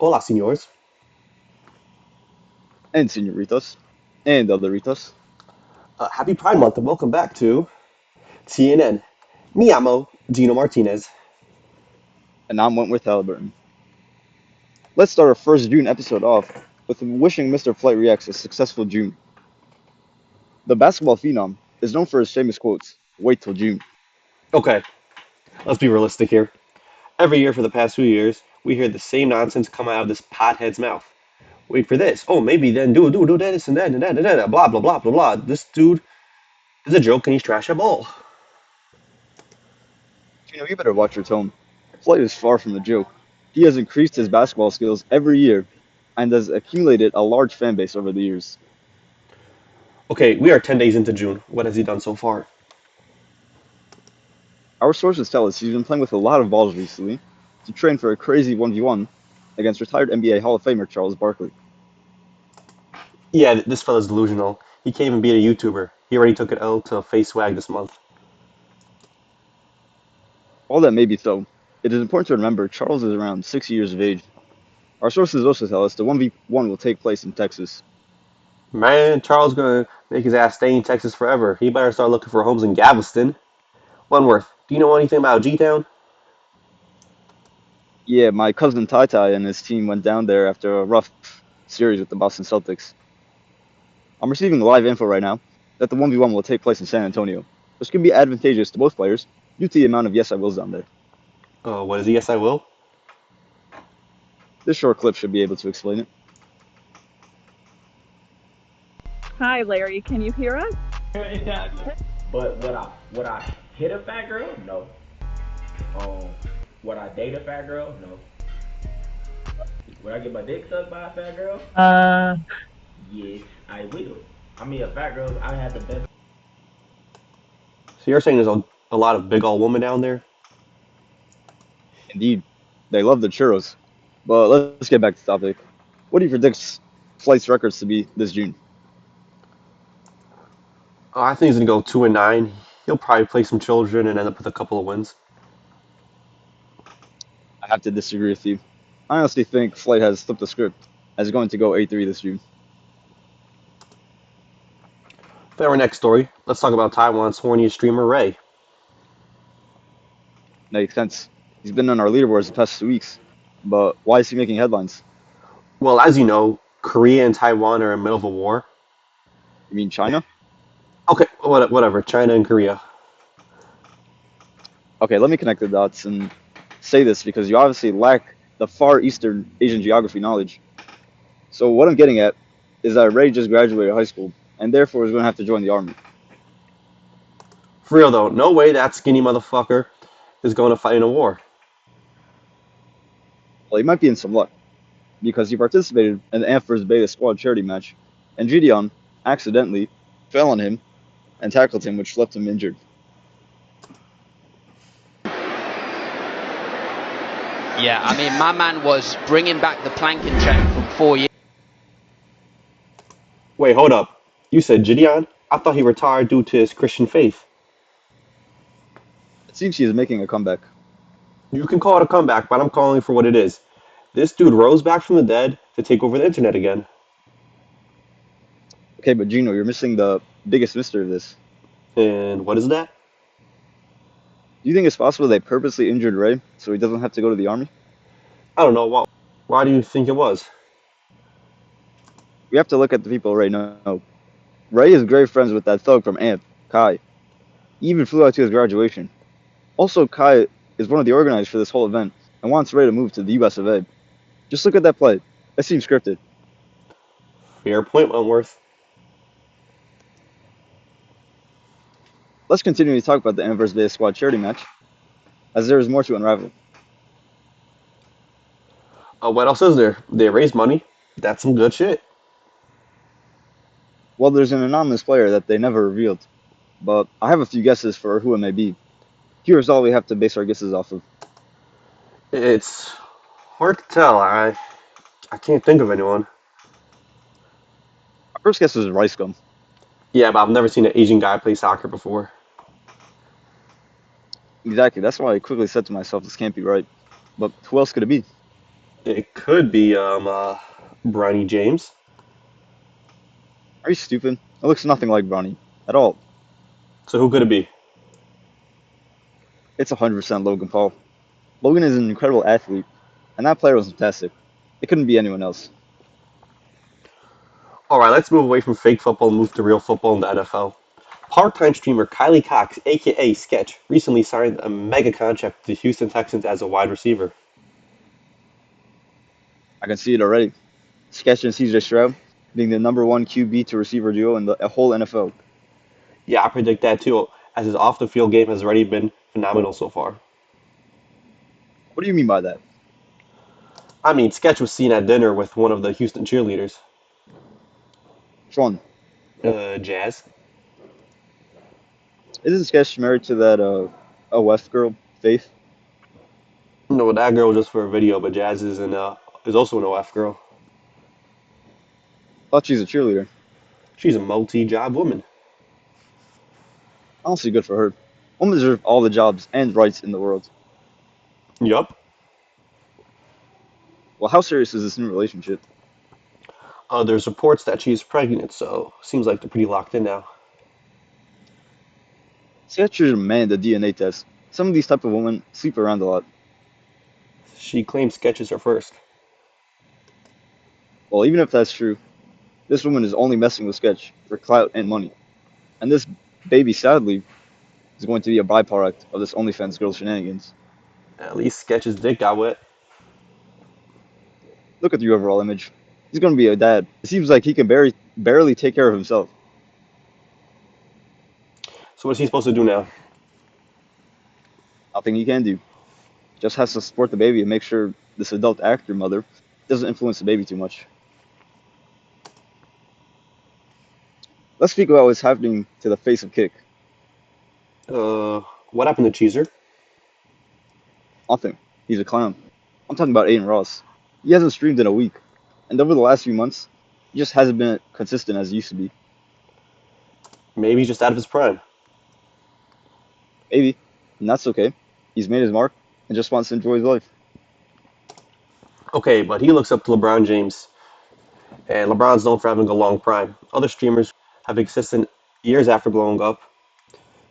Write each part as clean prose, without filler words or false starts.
Hola, señores. And senoritas, and otheritas. Happy Pride Month and welcome back to TNN. Mi amo, Gino Martinez. And I'm Wentworth Haliburton. Let's start our first June episode off with wishing Mr. Flight Reacts a successful June. The basketball phenom is known for his famous quotes, wait till June. Okay, let's be realistic here. Every year for the past few years, we hear the same nonsense come out of this pothead's mouth. Wait for this. Oh, maybe then do this and that and that and that. Blah, blah, blah, blah, blah. This dude is a joke and he's trash at ball. You better watch your tone. Flight is far from a joke. He has increased his basketball skills every year and has accumulated a large fan base over the years. Okay, we are 10 days into June. What has he done so far? Our sources tell us he's been playing with a lot of balls recently to train for a crazy 1v1 against retired NBA Hall of Famer Charles Barkley. Yeah, this fella's delusional. He can't even beat a YouTuber. He already took an L to face swag this month. While that may be so, it is important to remember Charles is around 60 years of age. Our sources also tell us the 1v1 will take place in Texas. Man, Charles gonna make his ass stay in Texas forever. He better start looking for homes in Galveston. Wentworth, do you know anything about G-Town? Yeah, my cousin Tai Tai and his team went down there after a rough series with the Boston Celtics. I'm receiving live info right now that the 1v1 will take place in San Antonio, which can be advantageous to both players due to the amount of yes I wills down there. What is he? Yes, I will. This short clip should be able to explain it. Hi, Larry. Can you hear us? But would I hit a fat girl? No. Um, would I date a fat girl? No. Would I get my dick sucked by a fat girl? Yes, I will. I mean, a fat girl, I had the best. So you're saying there's a lot of big old women down there? Indeed, they love the churros. But let's get back to the topic. What do you predict Flight's records to be this June? I think he's gonna go 2-9. He'll probably play some children and end up with a couple of wins. I have to disagree with you. I honestly think Flight has flipped the script as he's going to go 8-3 this June. For our next story, let's talk about Taiwan's horniest streamer Ray. Makes sense. He's been on our leaderboards the past 2 weeks, but why is he making headlines? Well, as you know, Korea and Taiwan are in the middle of a war. You mean China? Okay, whatever. China and Korea. Okay, let me connect the dots and say this because you obviously lack the far Eastern Asian geography knowledge. So what I'm getting at is that Ray just graduated high school and therefore is going to have to join the army. For real though, no way that skinny motherfucker is going to fight in a war. Well, he might be in some luck because he participated in the Amphers Beta squad charity match, and Gideon accidentally fell on him and tackled him, which left him injured. Yeah, I mean, my man was bringing back the planking check from 4 years. Wait, hold up. You said Gideon? I thought he retired due to his Christian faith. It seems he is making a comeback. You can call it a comeback, but I'm calling it for what it is. This dude rose back from the dead to take over the internet again. Okay, but Gino, you're missing the biggest mystery of this. And what is that? Do you think it's possible they purposely injured Ray so he doesn't have to go to the army? I don't know. Why do you think it was? We have to look at the people Ray knows. Ray is great friends with that thug from AMP, Kai. He even flew out to his graduation. Also, Kai is one of the organizers for this whole event and wants Ray to move to the US of A. Just look at that play. It seems scripted. Fair point, Wentworth. Let's continue to talk about the Amphers Beta squad charity match, as there is more to unravel. What else is there? They raised money. That's some good shit. Well, there's an anonymous player that they never revealed, but I have a few guesses for who it may be. Here's all we have to base our guesses off of. It's hard to tell. I can't think of anyone. Our first guess is Rice Gum. Yeah, but I've never seen an Asian guy play soccer before. Exactly, that's why I quickly said to myself, this can't be right. But who else could it be? It could be Bronny James. Are you stupid? It looks nothing like Bronny at all. So who could it be? It's 100% Logan Paul. Logan is an incredible athlete, and that player was fantastic. It couldn't be anyone else. All right, let's move away from fake football and move to real football in the NFL. Part-time streamer Kylie Cox, aka Sketch, recently signed a mega contract with the Houston Texans as a wide receiver. I can see it already. Sketch and CJ Stroud being the number one QB to receiver duo in the whole NFL. Yeah, I predict that too, as his off-the-field game has already been phenomenal so far. What do you mean by that? I mean, Sketch was seen at dinner with one of the Houston cheerleaders, Which one? Jazz. Isn't Sketch married to that OF girl, Faith? No, that girl just for a video, but Jazz is also an OF girl. Thought she's a cheerleader. She's a multi-job woman. Honestly, good for her. Women deserve all the jobs and rights in the world. Yup. Well, how serious is this new relationship? There's reports that she's pregnant, so seems like they're pretty locked in now. Sketch should demand a DNA test. Some of these type of women sleep around a lot. She claims Sketch is her first. Well, even if that's true, this woman is only messing with Sketch for clout and money. And this baby, sadly, is going to be a byproduct of this OnlyFans girl shenanigans. At least Sketch's dick got wet. Look at the overall image. He's going to be a dad. It seems like he can barely take care of himself. So what's he supposed to do now? Nothing he can do. Just has to support the baby and make sure this adult actor mother doesn't influence the baby too much. Let's speak about what's happening to the face of Kick. What happened to Cheezer? Nothing. He's a clown. I'm talking about Aiden Ross. He hasn't streamed in a week, and over the last few months, he just hasn't been consistent as he used to be. Maybe he's just out of his prime. Maybe, and that's okay. He's made his mark and just wants to enjoy his life. Okay, but he looks up to LeBron James, and LeBron's known for having a long prime. Other streamers have existed years after blowing up.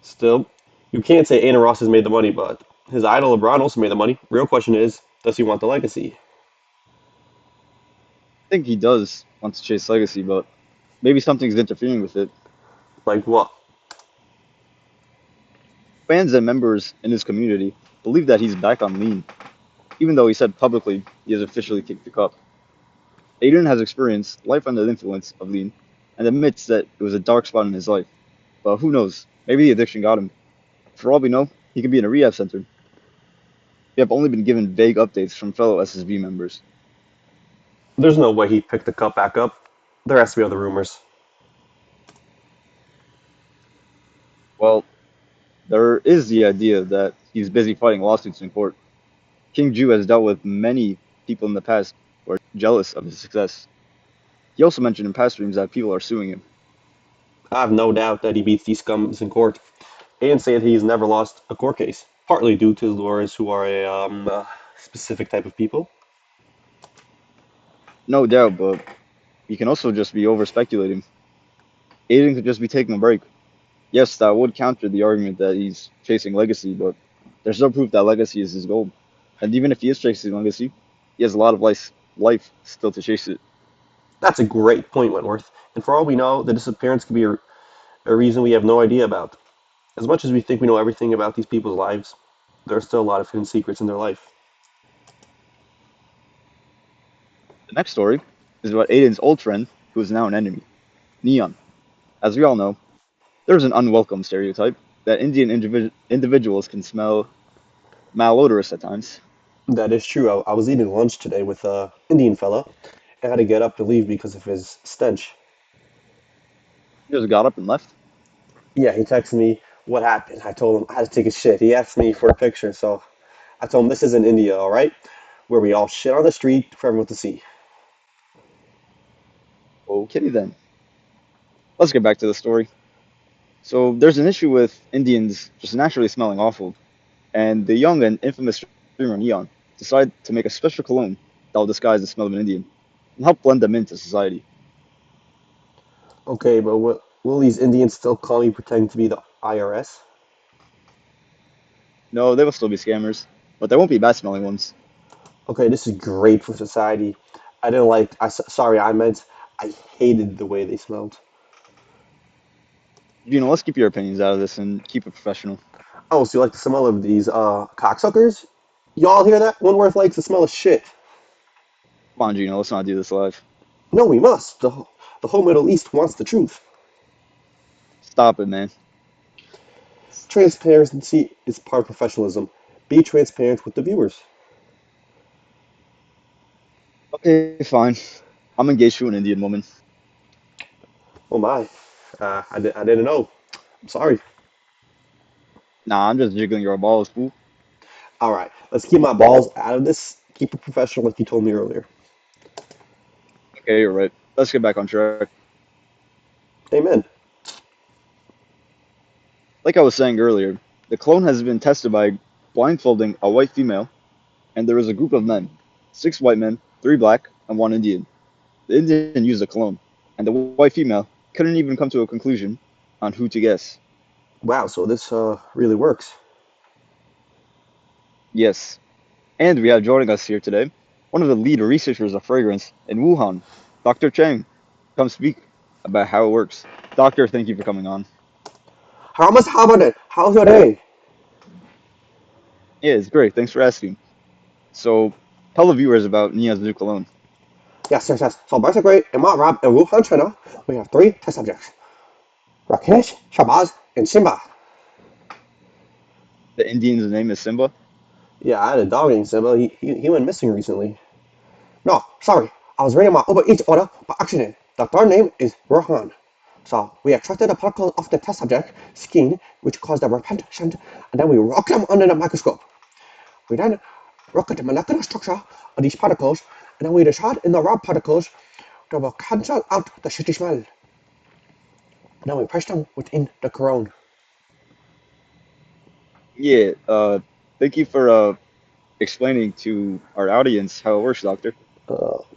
Still, you can't say Aiden Ross has made the money, but his idol LeBron also made the money. Real question is, does he want the legacy? I think he does want to chase legacy, but maybe something's interfering with it. Like what? Fans and members in his community believe that he's back on lean, even though he said publicly he has officially kicked the cup. Aiden has experienced life under the influence of lean and admits that it was a dark spot in his life. But who knows? Maybe the addiction got him. For all we know, he could be in a rehab center. We have only been given vague updates from fellow SSB members. There's no way he picked the cup back up. There has to be other rumors. Well, there is the idea that he's busy fighting lawsuits in court. King Ju has dealt with many people in the past who are jealous of his success. He also mentioned in past streams that people are suing him. I have no doubt that he beats these scums in court, and say that he's never lost a court case, partly due to his lawyers who are a specific type of people. No doubt, but he can also just be over speculating. Aiden could just be taking a break. Yes, that would counter the argument that he's chasing legacy, but there's no proof that legacy is his goal. And even if he is chasing legacy, he has a lot of life still to chase it. That's a great point, Wentworth. And for all we know, the disappearance could be a reason we have no idea about. As much as we think we know everything about these people's lives, there are still a lot of hidden secrets in their life. The next story is about Aiden's old friend, who is now an enemy, Neon. As we all know, there's an unwelcome stereotype that Indian individuals can smell malodorous at times. That is true. I was eating lunch today with a Indian fella. I had to get up to leave because of his stench. He just got up and left. Yeah, he texted me what happened. I told him I had to take a shit. He asked me for a picture, so I told him this is in India, all right, where we all shit on the street for everyone to see. Okay then. Let's get back to the story. So there's an issue with Indians just naturally smelling awful, and the young and infamous streamer Neon decided to make a special cologne that will disguise the smell of an Indian and help blend them into society. Okay, but will these Indians still call me pretending to be the IRS? No, they will still be scammers, but they won't be bad smelling ones. Okay, this is great for society. I didn't like. Sorry, I meant I hated the way they smelled. Gino, let's keep your opinions out of this and keep it professional. Oh, so you like the smell of these cocksuckers? Y'all hear that? Wentworth likes the smell of shit. Come on, Gino, let's not do this live. No, we must. The whole Middle East wants the truth. Stop it, man. Transparency is part of professionalism. Be transparent with the viewers. Okay, fine. I'm engaged to an Indian woman. Oh my, I didn't know. I'm sorry. Nah, I'm just jiggling your balls, fool. All right, let's keep my balls out of this. Keep it professional, like you told me earlier. Okay, you're right. Let's get back on track. Amen. Like I was saying earlier, the clone has been tested by blindfolding a white female, and there was a group of men, 6 white men, 3 black, and 1 Indian. The Indian used a clone, and the white female couldn't even come to a conclusion on who to guess. Wow, so this really works. Yes, and we have joining us here today one of the lead researchers of fragrance in Wuhan, Dr. Chang. Come speak about how it works. Doctor, thank you for coming on. How much about it? How's your day? Yeah, it's great. Thanks for asking. So, tell the viewers about Nia's new cologne. Yes. So basically, in my lab in Wuhan, China, we have three test subjects: Rakesh, Shabazz, and Simba. The Indian's name is Simba. Yeah, I had a dog named Simba. He went missing recently. No, sorry. I was reading my Uber Eats order by accident. The third name is Rohan. So we extracted the particles of the test subject skin, which caused a repetition, and then we rocked them under the microscope. We then looked at the molecular structure of these particles, and then we decided in the raw particles that will cancel out the shitty smell. And then we pressed them within the corone. Yeah, thank you for explaining to our audience how it works, Doctor.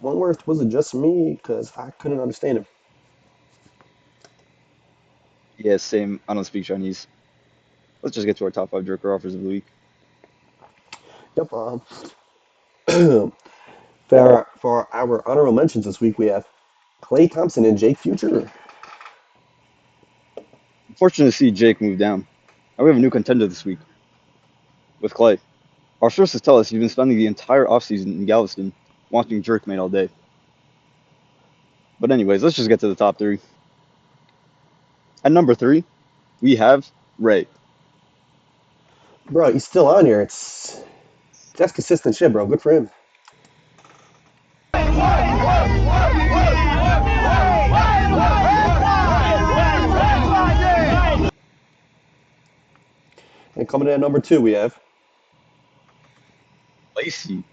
One word was it just me? Because I couldn't understand him. Yeah, same. I don't speak Chinese. Let's just get to our top 5 Joker offers of the week. Yep. For our honorable mentions this week, we have Clay Thompson and Jake Future. Fortunate to see Jake move down. And we have a new contender this week with Clay. Our sources tell us he's been spending the entire offseason in Galveston watching Jerkmate all day. But anyways, let's just get to the top 3. At number 3, we have Ray. Bro, he's still on here. That's consistent shit, bro. Good for him. And coming in at number 2, we have Lacey.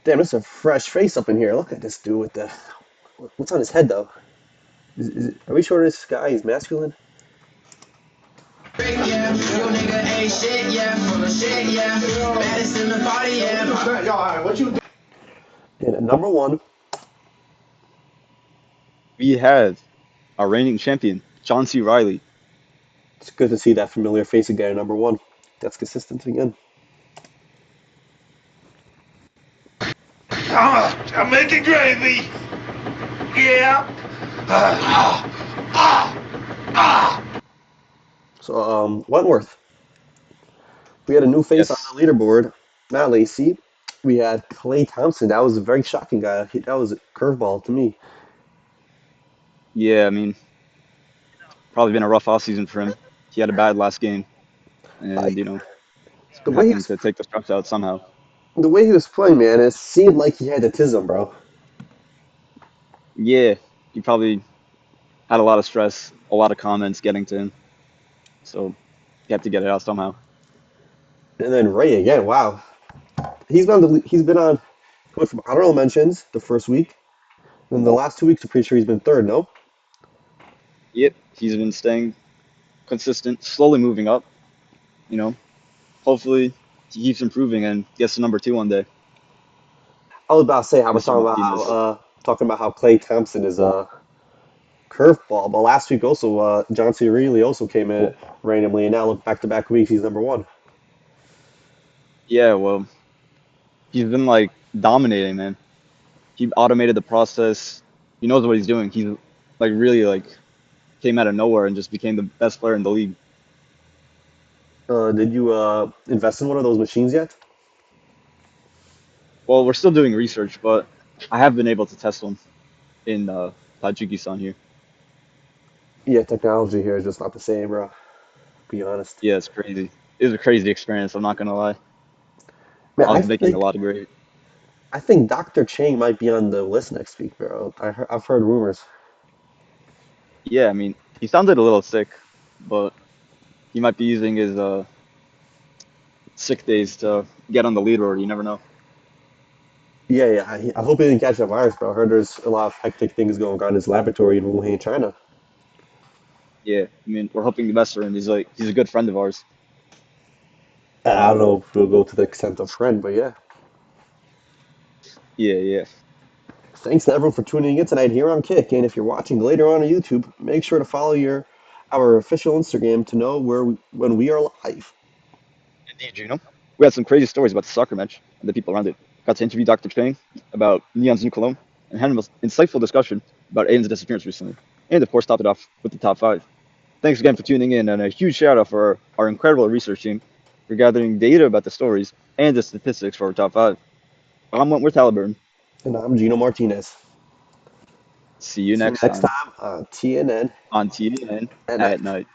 damn. There's a fresh face up in here. Look at this dude with the what's on his head though. Are we sure this guy is masculine? Yeah, real nigga ain't shit, yeah, full of shit, yeah. Baddest in the party, yeah. And at number 1, We have our reigning champion, John C. Riley. it's good to see that familiar face again at number 1. That's consistent again. I'm making gravy. Yeah. So, Wentworth. We had a new face on Yes. the leaderboard. Not Lacey. We had Clay Thompson. That was a very shocking guy. That was a curveball to me. Yeah, I mean, probably been a rough offseason for him. He had a bad last game, and, Like the way he having was, to take the straps out somehow. the way he was playing, man, it seemed like he had autism, bro. Yeah, he probably had a lot of stress, a lot of comments getting to him. So he had to get it out somehow. And then Ray again. Wow, he's been on. Went from honorable mentions the first week, and the last 2 weeks, I'm pretty sure he's been third. No, Yep, he's been staying consistent, slowly moving up. You know, hopefully he keeps improving and gets to number 2 one day. I was about to say I was Mr. Martinez. talking about how Clay Thompson is a curveball, but last week also John C. Reilly also came in randomly, and now look back to back weeks he's number one. Yeah, well, he's been like dominating, man. He automated the process. He knows what he's doing. He's like really like came out of nowhere and just became the best player in the league. Did you invest in one of those machines yet? Well, we're still doing research, but I have been able to test one in Tajikistan here. Yeah, technology here is just not the same, bro. Be honest. Yeah, it's crazy. It was a crazy experience. I'm not gonna lie. Man, I was making a lot of great. I think Dr. Chang might be on the list next week, bro. I've heard rumors. Yeah, I mean, he sounded a little sick, but he might be using his sick days to get on the leaderboard. You never know. Yeah, yeah. I hope he didn't catch that virus, bro. I heard there's a lot of hectic things going on in his laboratory in Wuhan, China. Yeah, I mean, we're hoping the best for him. He's a good friend of ours. I don't know if we'll go to the extent of friend, but yeah. Yeah, yeah. Thanks to everyone for tuning in tonight here on Kick. And if you're watching later on YouTube, make sure to follow our official Instagram to know when we are live. Indeed, Gino. We had some crazy stories about the soccer match and the people around it. Got to interview Dr. Chang about Neon's new Cologne and had an insightful discussion about Aiden's disappearance recently. And of course, topped it off with the top five. Thanks again for tuning in, and a huge shout out for our incredible research team for gathering data about the stories and the statistics for our top five. I'm Wentworth Haliburton. And I'm Gino Martinez. See you See you next next time time on TNN on TDN at at night. night.